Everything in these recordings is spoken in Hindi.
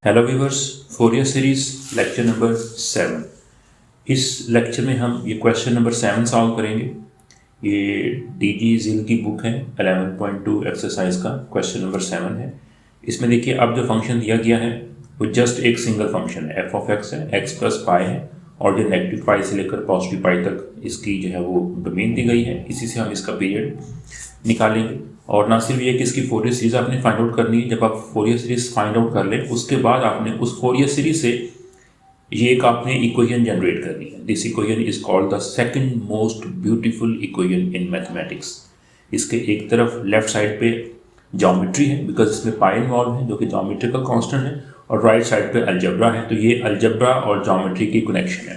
Hello viewers, Fourier series lecture number 7। इस लेक्चर में हम ये क्वेश्चन नंबर 7 सॉल्व करेंगे। ये डीजी जिल की बुक है, 11.2 एक्सरसाइज का क्वेश्चन नंबर 7 है। इसमें देखिए अब जो फंक्शन दिया गया है वो जस्ट एक सिंगल फंक्शन है, एफ ऑफ एक्स है, एक्स प्लस पाई है, और जो नेगेटिव पाई से लेकर पॉजिटिव पाई तक इसकी जो है वो डोमेन दी गई है। इसी से हम इसका पीरियड निकालेंगे। और ना सिर्फ ये कि इसकी फोरियर सीरीज आपने फाइंड आउट करनी है। जब आप फोरियर सीरीज फाइंड आउट कर लें उसके बाद आपने उस फोरियर सीरीज से ये एक आपने इक्वेशन जनरेट करनी है। This equation is called the second most beautiful equation in mathematics. इसके एक तरफ लेफ्ट साइड पे ज्योमेट्री है, बिकॉज इसमें पाई इन्वॉल्व है जो कि ज्योमेट्रिकल कांस्टेंट है, और राइट साइड पे अलजेब्रा है। तो ये अलजेब्रा और ज्योमेट्री की कनेक्शन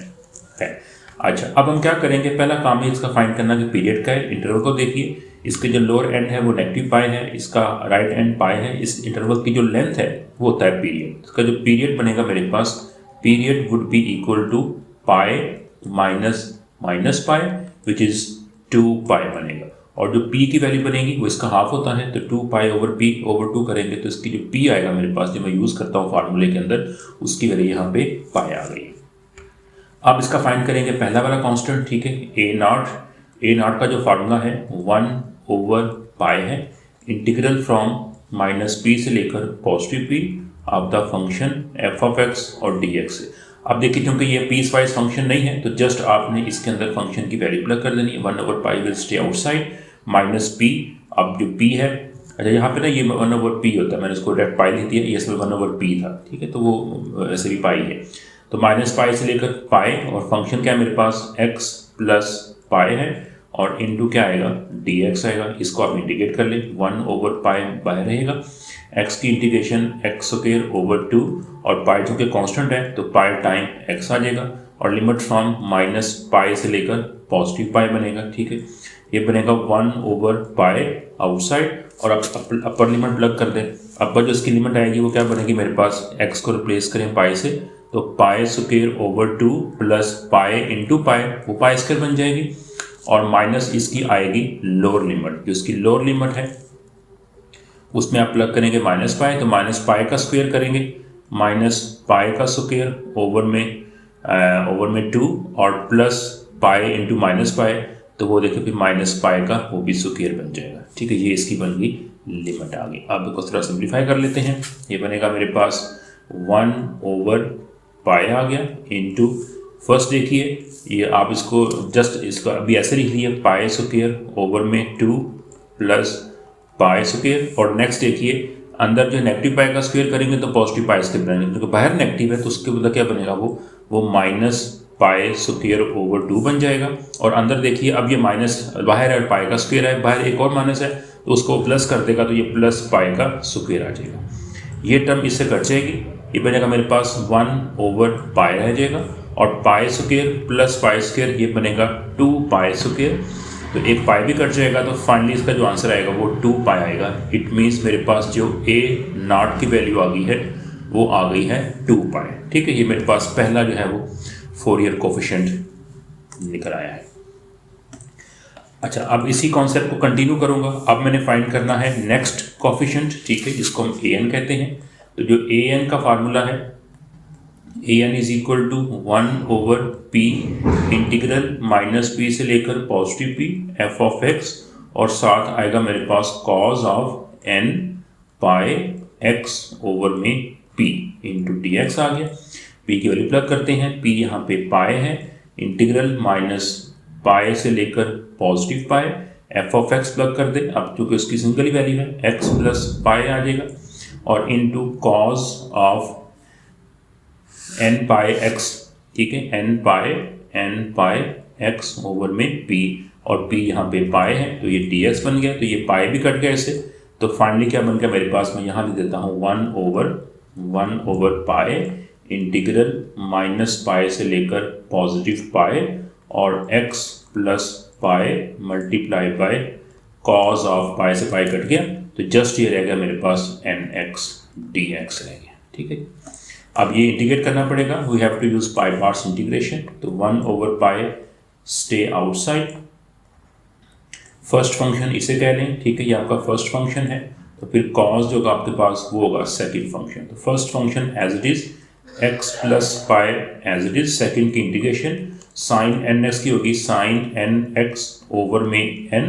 है। अच्छा, अब हम क्या करेंगे, पहला काम है इसका फाइंड करना कि पीरियड का है। इंटरवल को देखिए, इसके जो लोअर एंड है वो नेगेटिव पाई है, इसका राइट एंड पाई है। इस इंटरवल की जो लेंथ है वो होता है पीरियड। इसका जो पीरियड बनेगा मेरे पास, period would be equal to pi minus minus pi, which is 2 pi बनेगा। और जो p की वैल्यू बनेगी वो इसका हाफ होता है, तो 2 पाई ओवर p ओवर 2 करेंगे तो इसकी जो p आएगा मेरे पास, जो मैं यूज़ करता हूँ फार्मूले के अंदर, उसकी वैल्यू यहाँ पे पाई आ गई। अब इसका फाइंड करेंगे पहला वाला कांस्टेंट, ठीक है, ए नॉट का जो फार्मूला है 1 ओवर पाई है, इंटीग्रल फ्रॉम माइनस पी से लेकर positive P of the function F of x और डी एक्स। अब देखिए, क्योंकि ये पीस वाइज फंक्शन नहीं है तो जस्ट आपने इसके अंदर फंक्शन की वैल्यू प्लग कर देनी है। 1 over pi will stay outside, minus P. अब जो पी है, अच्छा यहाँ पे ना ये 1 ओवर पी होता है, मैंने इसको डायरेक्ट पाई लिख दिया, ये इसमें 1 ओवर पी था, ठीक है, तो वो ऐसे भी पाई है। तो माइनस पाई से लेकर पाई, और फंक्शन क्या है मेरे पास, x प्लस पाई है, और इनटू क्या आएगा, dx आएगा। इसको आप इंटीग्रेट कर ले, 1 ओवर पाई बाहर रहेगा, x की इंटीग्रेशन x स्क्वायर ओवर 2, और पाई जो कि कांस्टेंट है तो पाई टाइम x आ जाएगा, और लिमिट फ्रॉम माइनस पाई से लेकर पॉजिटिव पाई बनेगा, ठीक है। ये बनेगा 1 ओवर पाई आउटसाइड, और अपर लिमिट प्लग कर दें। अपर जो इसकी लिमिट आएगी वो क्या बनेगी मेरे पास, x को रिप्लेस करें पाई से, तो pi square over 2 plus pi into pi, वो पाई स्क्वायर बन जाएगी, और माइनस इसकी आएगी लोअर लिमिट। जो इसकी लोअर लिमिट है उसमें आप प्लग करेंगे माइनस पाई, तो माइनस पाई का स्क्वायर करेंगे, माइनस पाई का स्क्वायर ओवर में 2, और plus pi into minus pi, तो वो देखो फिर माइनस पाई का वो भी स्क्वायर बन जाएगा, ठीक है। ये इसकी बन गई लिमिट आ गई। अब इसको थोड़ा सिंप्लीफाई कर लेते हैं। ये बनेगा मेरे पास 1 ओवर पाई आ गया इंटू, फर्स्ट देखिए ये आप इसको जस्ट इसको अभी ऐसे लिख लिया, पाई स्क्वायर ओवर में 2 प्लस पाई स्क्वायर, और नेक्स्ट देखिए अंदर जो नेगेटिव पाई का स्क्वायर करेंगे तो पॉजिटिव पाई स्क्वायर बनेंगे, क्योंकि बाहर नेगेटिव है तो उसके बदला क्या बनेगा, वो माइनस पाई स्क्वायर ओवर 2 बन जाएगा। और अंदर देखिए अब ये माइनस बाहर है, पाई का स्क्वायर है, बाहर एक और माइनस है तो उसको प्लस कर देगा, तो ये प्लस पाई का स्क्वायर आ जाएगा। ये टर्म इससे कट जाएगी, ये बनेगा मेरे पास 1 ओवर पाई रह जाएगा, और pi square plus pi square ये बनेगा 2 पाई स्क्वायर, तो एक पाई भी कट जाएगा, तो फाइनली इसका जो आंसर आएगा वो 2 पाई आएगा। इट मीन्स मेरे पास जो ए नॉट की वैल्यू आ गई है वो आ गई है 2 पाई, ठीक है। ये मेरे पास पहला जो है वो फोरियर कोफिशिएंट निकल आया है। अच्छा, अब इसी कॉन्सेप्ट को कंटिन्यू करूंगा। अब मैंने फाइंड करना है नेक्स्ट कोफिशिएंट, ठीक है, जिसको हम ए एन कहते हैं। तो जो ए एन का फार्मूला है, a n is equal to 1 over p integral minus p से लेकर positive p f of x, और साथ आएगा मेरे पास cos of n pi x over में पी इंटू डी एक्स आ गया। पी की वैल्यू प्लग करते हैं, पी यहाँ पे पाई है, इंटीग्रल माइनस पाई से लेकर positive pi, f of x plug कर दे, अब चूंकि उसकी सिंगल ही वैल्यू है एक्स प्लस पाई आ जाएगा, और into cos of n pi x, ठीक है, एन पाई एक्स ओवर में पी, और पी यहाँ पे पाई है तो ये डी एक्स बन गया, तो ये पाई भी कट गया इससे, तो फाइनली क्या बन गया मेरे पास, मैं यहाँ लिख देता हूँ 1 over pi integral minus pi से लेकर पॉजिटिव पाई, और x plus pi multiply by cos of pi से पाई कट गया, तो जस्ट ये रह गया मेरे पास एन एक्स डी एक्स रह गया, ठीक है। अब ये इंटीग्रेट करना पड़ेगा, we have to use by parts integration, तो 1 over pi stay outside, first function इसे कह लें, ठीक है, ये आपका फर्स्ट फंक्शन है, तो फिर कॉज जो होगा आपके पास वो होगा सेकंड फंक्शन। तो first function as it is x plus pi as it is, second की इंटीग्रेशन साइन एन एक्स की होगी साइन एन एक्स ओवर में n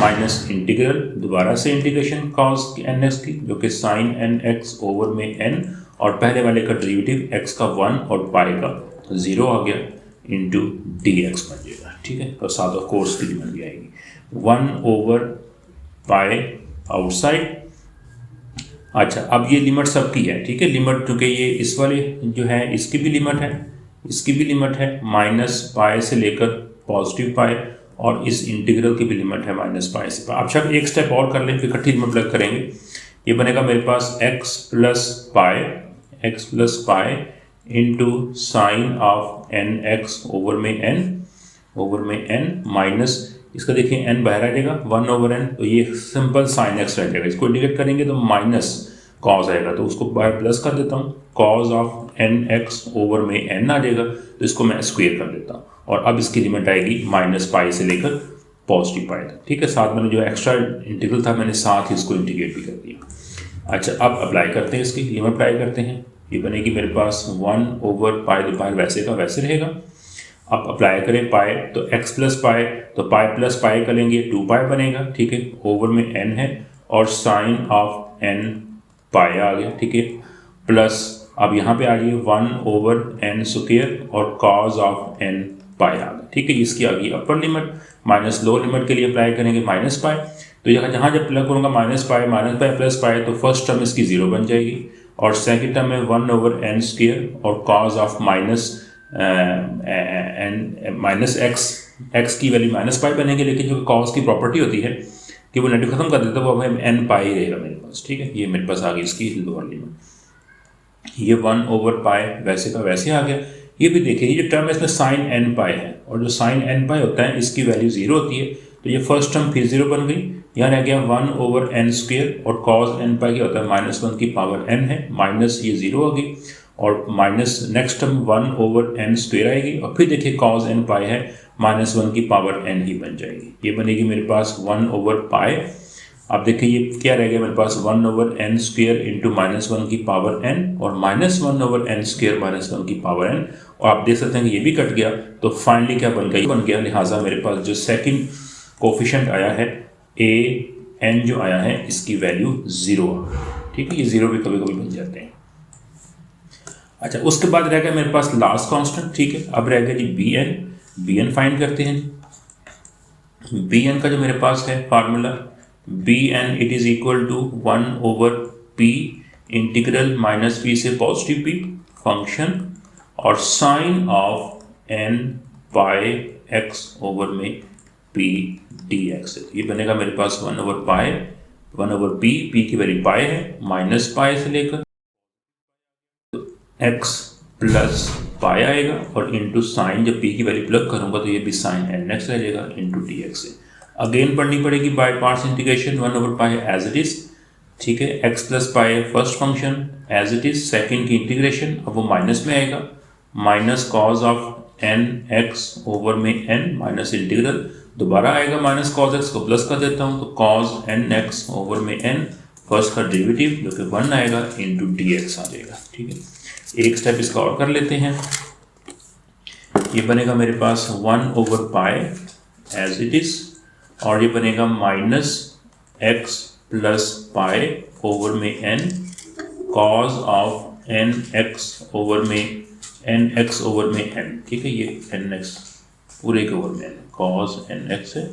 माइनस इंटीग्रल दोबारा से इंटीग्रेशन कॉस एन एक्स की जो कि साइन एन एक्स ओवर में n और पहले वाले का डेरिवेटिव x का 1 और पाई का 0 आ गया इंटू डी एक्स बन जाएगा। ठीक है, और साथ ऑफ कोर्स की लिमिट भी आएगी 1 ओवर पाई आउटसाइड। अच्छा, अब ये लिमिट सबकी है। ठीक है, लिमिट चूँकि ये इस वाले जो है इसकी भी लिमिट है, इसकी भी लिमिट है माइनस पाई से लेकर पॉजिटिव पाई, और इस इंटीग्रल की भी लिमिट है माइनस पाई से पाई। अच्छा, एक स्टेप और कर लें फिर इकट्ठी लिमिट लग करेंगे। ये बनेगा मेरे पास x plus pi into sine of n x over में n माइनस इसका देखिए n बाहर आ जाएगा 1 ओवर n, तो ये सिंपल साइन x रह जाएगा। इसको इंटीग्रेट करेंगे तो माइनस कॉज आएगा, तो उसको बाहर प्लस कर देता हूँ, cos of n x over में n आ जाएगा, तो इसको मैं स्क्वायर कर देता हूँ। और अब इसकी लिमिट आएगी माइनस पाई से लेकर पॉजिटिव पाई तक। ठीक है, साथ मैंने जो एक्स्ट्रा इंटीग्रल था मैंने साथ ही इसको इंटीग्रेट भी कर दिया। अच्छा, अब अप्लाई करते हैं, इसकी लिमिट अप्लाई करते हैं। ये बनेगी मेरे पास 1 ओवर पाई, तो पाई वैसे का वैसे रहेगा। अब अप्लाई करें पाई, तो x प्लस पाई, तो पाई प्लस पाई करेंगे 2 पाई बनेगा। ठीक है, ओवर में n है और साइन ऑफ n पाई आ गया। ठीक है, प्लस अब यहाँ पे आ जाइए 1 ओवर n स्क्वायर और कॉज ऑफ n पाई आ गया। ठीक है, इसकी आ गई upper limit. Minus lower limit के लिए अप्लाई करेंगे माइनस पाई, तो यहाँ जहाँ जब प्लग करूँगा माइनस पाई प्लस पाई, तो फर्स्ट टर्म इसकी 0 बन जाएगी और सेकंड टर्म में 1 ओवर n स्क्वायर और कॉज ऑफ माइनस एक्स की वैल्यू माइनस पाई बनेगी, लेकिन जो कॉज की प्रॉपर्टी होती है कि वो नेगेटिव खत्म कर देता है, वो हमें एन पाई रहेगा मेरे पास। ठीक है, ये मेरे पास आ गई इसकी लोअर लिमिट। ये 1 ओवर पाई वैसे का वैसे आ गया। ये भी देखिए, ये जो टर्म है इसमें साइन एन पाई है, और जो साइन एन पाई होता है इसकी वैल्यू 0 होती है, तो ये फर्स्ट टर्म फिर 0 बन गई। यहाँ रह गया 1 ओवर एन स्क्वायर और कॉज एन पाई क्या होता है -1 की पावर n है, माइनस ये 0 होगी और minus next term 1 over n square आएगी, और फिर देखिए कॉज n पाई है -1 की पावर n ही बन जाएगी। ये बनेगी मेरे पास 1 ओवर पाई। अब देखिए ये क्या रह गया मेरे पास 1 ओवर n स्क्वायर इंटू -1 की पावर n और -1 ओवर n स्क्वायर -1 की पावर n, और आप देख सकते हैं कि ये भी कट गया, तो फाइनली क्या बन गया, लिहाजा मेरे पास जो सेकंड कोफिशिएंट आया है a n जो आया है इसकी वैल्यू 0 आ गई। ठीक है, ये 0 भी कभी कभी बन जाते हैं। अच्छा, उसके बाद रह गया मेरे पास लास्ट कांस्टेंट। ठीक है, अब रह गया जी बी एन फाइंड करते हैं। बी एन का जो मेरे पास है formula b n it is equal to 1 over p integral minus p से पॉजिटिव पी फंक्शन और sine of n pi x over में पी डी एक्स। ये बनेगा मेरे पास 1 ओवर पी की वैल्यू पाई है, माइनस पाई से लेकर x प्लस पाई आएगा और इंटू साइन, जब p की वैल्यू प्लग करूंगा तो ये भी साइन एन एक्स रह जाएगा इंटू डी एक्स से। अगेन पढ़नी पड़ेगी by parts integration 1 over pi as it is. ठीक है, x plus pi first function as it is, second की इंटीग्रेशन अब वो माइनस में आएगा, minus cos of n x over में n माइनस इंटीग्रल दोबारा आएगा माइनस कॉज एक्स को प्लस कर देता हूँ, तो कॉज एन एक्स ओवर में n फर्स्ट का डेरिवेटिव जो कि 1 आएगा इंटू डी एक्स आ जाएगा। ठीक है, एक स्टेप इसका और कर लेते हैं। ये बनेगा मेरे पास 1 over pi as it is, और ये बनेगा minus x plus pi over में n cos of n x over में n। ठीक है, ये एन एक्स पूरे के ओवर में n कॉज एन एक्स है,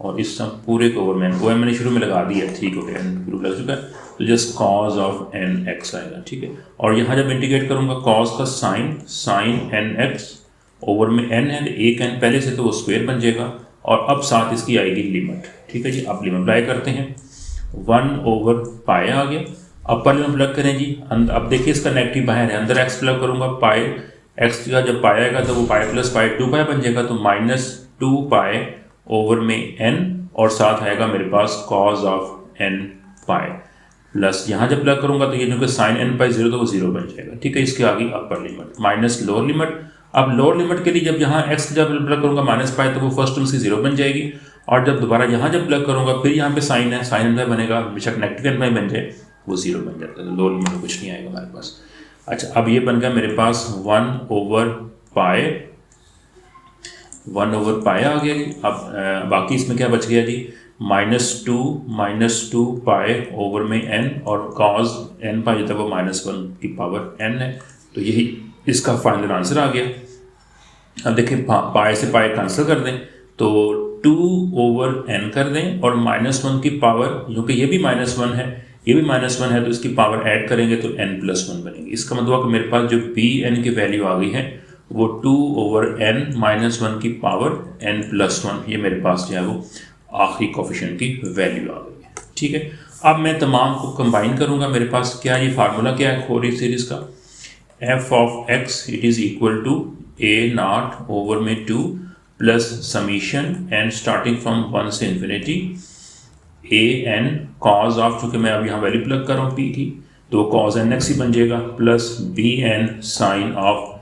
और इस सब पूरे के ओवर में n, वो मैंने शुरू में लगा दिया। ठीक हो गया, n शुरू लग चुका है, तो just cos of n x आएगा। ठीक है, और यहाँ जब इंटीग्रेट करूँगा कॉज का साइन एन एक्स ओवर में n है, एक n पहले से तो वो स्क्वायर बन जाएगा, और अब साथ इसकी आएगी लिमिट। ठीक है जी, अब लिमिट अप्लाई करते हैं। 1 ओवर पाई आ गया, अपर लिमिट प्लग करें जी। अब देखिए इसका नेगेटिव बाहर है, अंदर x प्लग करूँगा, पाई x का जब पाई आएगा तो वो पाई प्लस पाई 2 पाई बन जाएगा, तो -2 पाई ओवर में n और साथ आएगा मेरे पास cos of n pi plus यहाँ जब प्लग करूँगा तो ये जो कि साइन n पाई 0 तो वो 0 बन जाएगा। ठीक है, इसके आगे upper limit minus lower limit. अब लोअर लिमिट के लिए जब यहाँ x जब प्लग करूँगा माइनस पाई तो वो फर्स्ट टर्म इसकी 0 बन जाएगी, और जब दोबारा यहाँ जब प्लग करूँगा फिर यहाँ पे साइन है, साइन एन पाई बनेगा, बेशक नेगेटिव एन पाई बन जाए वो 0 बन जाता है, लोल में कुछ नहीं आएगा हमारे पास। अच्छा, अब ये बन गया मेरे पास 1/पाई आ गया जी। अब बाकी इसमें क्या बच गया जी, -2 पाई ओवर में n, और cos n पाई जो था वो -1 की पावर n है, तो यही इसका फाइनल आंसर आ गया। अब देखिए पाई से पाई कैंसिल कर दें तो 2/n कर दें, और -1 की पावर, क्योंकि ये भी -1 है ये भी -1 है, तो इसकी पावर ऐड करेंगे तो n+1 बनेगी। इसका मतलब कि मेरे पास जो bn की वैल्यू आ गई है वो 2/n -1 की पावर n+1, ये मेरे पास जो है वो आखिरी कोफिशिएंट की वैल्यू आ गई है। ठीक है, अब मैं तमाम को कंबाइन करूंगा। मेरे पास क्या ये फार्मूला क्या है फोरियर सीरीज का, f of x it is equal to a0 over में 2 plus summation n starting from 1 से इन्फिनिटी an cos ऑफ, चूँकि मैं अब यहाँ वैल्यू प्लग कर रहा हूँ p की, तो cos nx ही बन जाएगा, plus bn sine of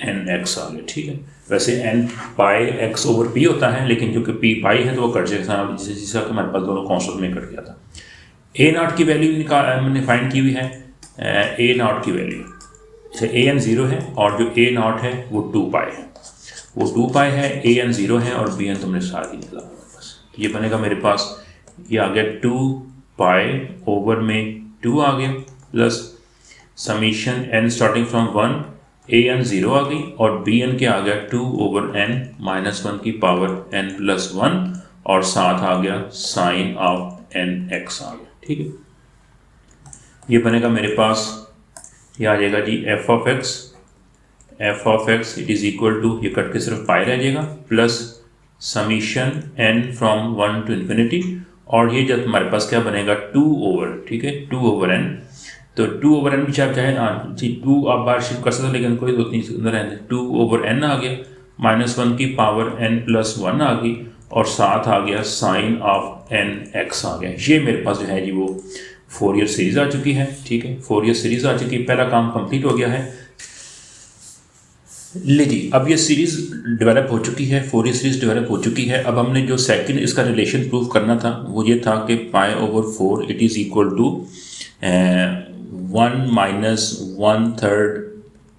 nx आ गया। ठीक है, वैसे n pi x over p होता है, लेकिन क्योंकि p पाई है तो वो कट जाएगा, जिसका कि हमारे पास दोनों कॉन्स्टेंट में कट गया था। a0 की वैल्यू मैंने फाइंड की हुई है, a0 की वैल्यू an 0 है, और जो a0 है वो 2 पाई है, वो 2 पाई है, an 0 है, और bn तुमने सारी निकला बस। ये बनेगा मेरे पास, ये आ गया 2 पाई ओवर में 2 आ गया, plus summation n starting from 1, an 0 आ गई, और bn के आ गया 2/n -1 की पावर n+1, और साथ आ गया साइन ऑफ nx आ गया। ठीक है, ये बनेगा मेरे पास, ये आ जाएगा जी f of x it is equal to, ये कट के सिर्फ पाई रह जाएगा, plus summation n from 1 to infinity, और ये जब हमारे पास क्या बनेगा 2/, ठीक है 2/n, तो 2/n भी चाहे जी 2 आप बार शिफ्ट कर सकते, लेकिन कोई दो नहीं अंदर रहने, 2/n आ गया, -1 की पावर n+1 आ गई, और साथ आ गया साइन ऑफ nx आ गया। ये मेरे पास जो है जी वो फोरियर सीरीज आ चुकी है। ठीक है, फोरियर सीरीज आ चुकी है, पहला काम कंप्लीट हो गया है। ले जी, अब ये सीरीज डेवलप हो चुकी है, फोरियर सीरीज डेवलप हो चुकी है। अब हमने जो सेकंड इसका रिलेशन प्रूव करना था वो ये था कि π/4 it is equal to 1 - 1/3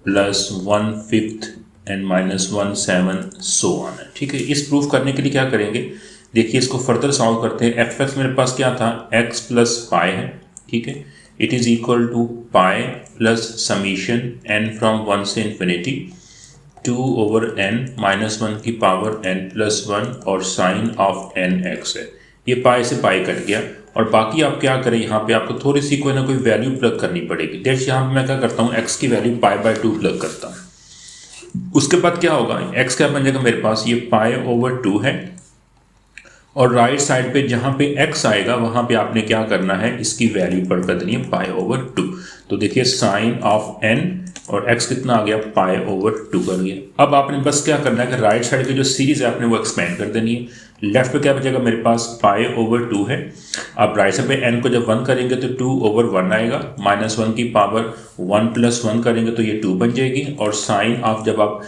plus 1/5 and -1/7 so on है। ठीक है, इस प्रूफ करने के लिए क्या करेंगे, देखिए इसको फर्दर सॉल्व करते हैं। f(x) मेरे पास क्या था, x प्लस पाई है। ठीक है, it is equal to pi plus summation n from 1 से इन्फिनिटी 2/n -1 की पावर n+1 और साइन ऑफ nx है। ये पाई से पाई कट गया, और बाकी आप क्या करें, यहाँ पे आपको थोड़ी सी कोई ना कोई वैल्यू प्लग करनी पड़ेगी। डेट्स यहाँ पे मैं क्या करता हूँ, x की वैल्यू π/2 प्लग करता हूँ। उसके बाद क्या होगा, x क्या बन जाएगा मेरे पास, ये π/2 है, और राइट साइड पे जहाँ पे x आएगा वहाँ पे आपने क्या करना है, इसकी वैल्यू पढ़ कर देनी है π/2। तो देखिए साइन ऑफ n और x कितना आ गया, π/2 कर गया। अब आपने बस क्या करना है कि राइट साइड की जो सीरीज है आपने वो एक्सपेंड कर देनी है। लेफ्ट पे क्या बचेगा मेरे पास, π/2 है। अब राइट साइड पे n को जब 1 करेंगे तो 2/1 आएगा, -1 की पावर 1+1 करेंगे तो ये 2 बन जाएगी, और साइन ऑफ जब आप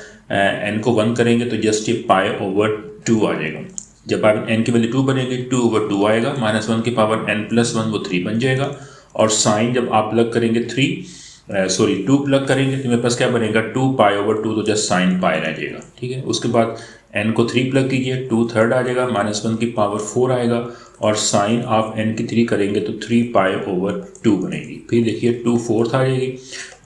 n को 1 करेंगे तो जस्ट ये π/2 आ जाएगा। जब आप n की वैल्यू 2 बनेगी 2/2 आएगा, -1 की पावर n+1 वो 3 बन जाएगा, और साइन जब आप प्लग करेंगे 2 प्लग करेंगे तो मेरे पास क्या बनेगा, 2π/2, तो जस्ट साइन पाई रह जाएगा। ठीक है, उसके बाद n को 3 प्लग कीजिए, 2/3 आ जाएगा, -1 की पावर 4 आएगा, और साइन ऑफ n की 3 करेंगे तो 3π/2 बनेगी। फिर देखिए 2/4 आ जाएगी,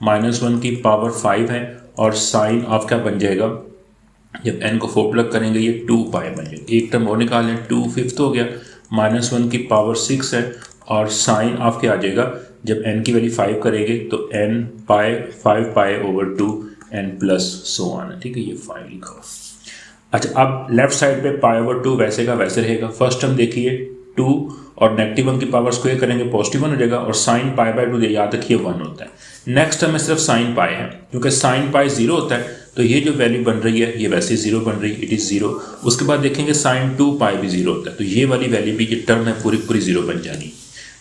-1 की पावर 5 है, और साइन ऑफ क्या बन जाएगा, जब n को 4 प्लग करेंगे ये 2π बन जाएगा। एक टर्म और निकालें, 2/5 हो गया, -1 की पावर 6 है, और साइन ऑफ क्या आ जाएगा, जब n की वैल्यू 5 करेंगे तो n पाई 5π/2 n प्लस सो ऑन है। ठीक है, ये 5 लिखा हुआ। अच्छा, अब लेफ्ट साइड पे π/2 वैसे का वैसे रहेगा। फर्स्ट टर्म देखिए 2 और -1 की पावर स्क्वायर करेंगे पॉजिटिव 1 हो जाएगा, और साइन π/2 याद रखिए 1 होता है। नेक्स्ट टर्म में सिर्फ साइन पाई है, क्योंकि साइन पाई 0 होता है, तो ये जो वैल्यू बन रही है ये वैसे 0 बन रही है, इट इज़ 0। उसके बाद देखेंगे साइन 2π भी 0 होता है, तो ये वाली वैल्यू भी, ये टर्म है पूरी पूरी 0 बन जानी।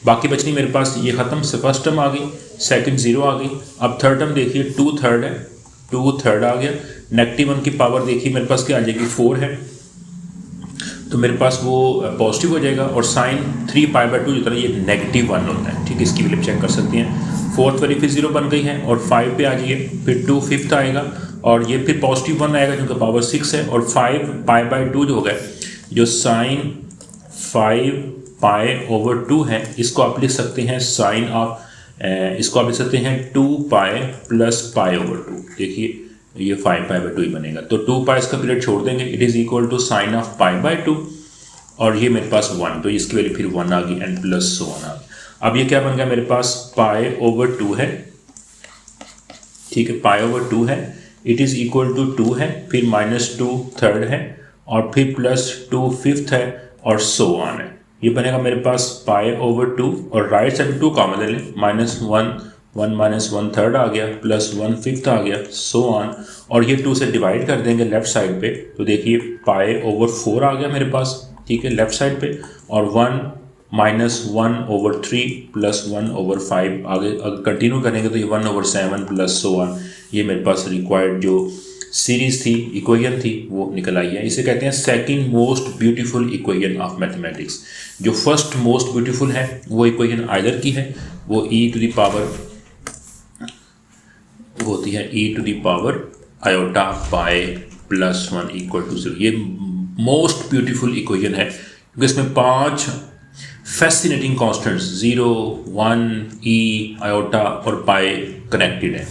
बाकी बचनी मेरे पास ये ख़त्म से, फर्स्ट टर्म आ गई, सेकंड 0 आ गई। अब थर्ड टर्म देखिए 2/3 है, 2/3 आ गया, -1 की पावर देखिए मेरे पास क्या आ जाएगी, 4 है, तो तो मेरे पास वो पॉजिटिव हो जाएगा, और साइन 3π/2 जो था ये -1 होता है, ठीक है। इसकी वैल्यू चेक कर सकते हैं। फोर्थ वाली फिर 0 बन गई है, और 5 पे आ जाइए, फिर 2 फिफ्थ आएगा, और ये फिर पॉजिटिव 1 आएगा क्योंकि पावर 6 है, और 5π/2 जो होगा, जो साइन 5π/2 है, इसको आप लिख सकते हैं साइन ऑफ, इसको आप लिख सकते हैं 2π + π/2। देखिए ये 5π/2 ही बनेगा, तो 2π इसका पीरियड छोड़ देंगे, it is equal to sine of π/2, और ये मेरे पास 1, तो इसकी वैल्यू फिर 1 आ गई, एंड प्लस सो ऑन आ गया। अब ये क्या बन गया मेरे पास, π/2 है, ठीक है, π/2 है, इट इज़ इक्वल टू 2 है, फिर -2 थर्ड है, और फिर +2 फिफ्थ है, और सो ऑन है। ये बनेगा मेरे पास π/2, और राइट साइड 2 कॉमन ले लें, -1 1 थर्ड आ गया, +1 फिफ्थ आ गया, सो ऑन, और ये 2 से डिवाइड कर देंगे लेफ्ट साइड पे, तो देखिए π/4 आ गया मेरे पास, ठीक है, लेफ्ट साइड पे, और 1 -1/3 + 1/5 आगे अगर कंटिन्यू करेंगे तो ये 1/7 प्लस सो ऑन। ये मेरे पास रिक्वायर्ड जो सीरीज थी, इक्वेशन थी, वो निकल आई है। इसे कहते हैं second most beautiful equation of mathematics. जो फर्स्ट मोस्ट ब्यूटीफुल है वो इक्वेशन आइदर की है, वो होती है e⁻∗π +1 = 0। ये मोस्ट ब्यूटीफुल इक्वेशन है क्योंकि इसमें 5 फैसिनेटिंग कॉन्स्टेंट्स 0, 1, e, आयोटा और पाई कनेक्टेड है।